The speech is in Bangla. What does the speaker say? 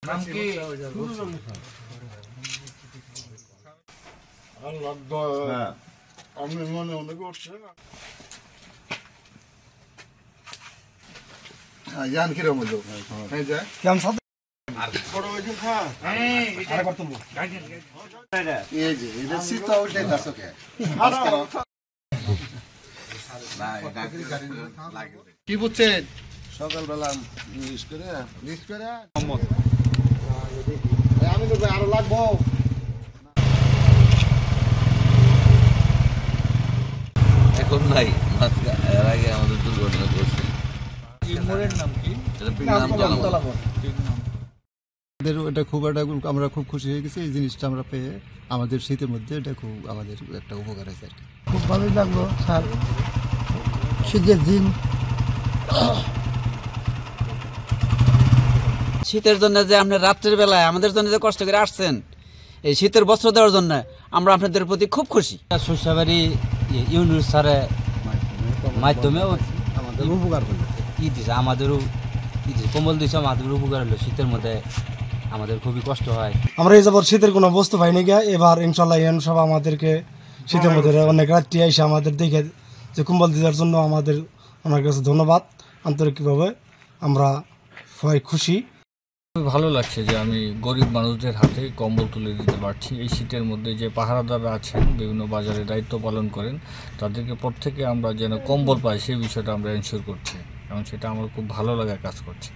নাম কি? আমি মনে মনে করছি জান কিরম হলো হ্যাঁ যা কেমন সাথে আর বড় হইছে খা হ্যাঁ আরে করতে এই যে এটা শীত ওইটাই দাসকে না ডাকরি গাড়ি লাগে কি বুঝছেন সকালবেলা লিস্ট করে মোহাম্মদ আমি তো আরো লাগবো এখন নাই এর আগে আমাদের দুর্ঘটনা করছে। মোড়ের নাম কি? এটা খুব একটা আমরা খুব খুশি হয়ে গেছি এই জিনিসটা আমরা পেয়ে আমাদের শীতের মধ্যে এটা খুব আমাদের একটা উপকার আছে আর কি খুব ভালোই লাগলো স্যার শীতের দিন শীতের জন্য যে আপনি রাত্রের বেলায় আমাদের জন্য যে কষ্ট করে আসছেন এই শীতের বস্ত্র দেওয়ার জন্য আমরা আপনাদের প্রতি খুব খুশি। শস্যবাড়ি ইউনুস স্যারের মাধ্যমেও আমাদের উপকার হলো দিছে আমাদেরও কম্বল দিয়েছে আমাদেরও উপকার হলো। শীতের মধ্যে আমাদের খুবই কষ্ট হয়। আমরা এই যাবৎ শীতের কোনো বস্তু পাইনি গিয়া এবার ইনশাল্লাহ ইউন সব আমাদেরকে শীতের মধ্যে অনেক রাত্রি এসে আমাদের দেখে যে কম্বল দেওয়ার জন্য আমাদের ওনার কাছে ধন্যবাদ আন্তরিকভাবে আমরা সবাই খুশি। খুবই ভালো লাগছে যে আমি গরিব মানুষদের হাতে কম্বল তুলে দিতে পারছি। এই শীতের মধ্যে যে পাহারাদাররা আছেন বিভিন্ন বাজারে দায়িত্ব পালন করেন তাদেরকে প্রত্যেকে আমরা যেন কম্বল পাই সেই বিষয়টা আমরা এনশিওর করছি এবং সেটা আমার খুব ভালো লাগা কাজ করছে।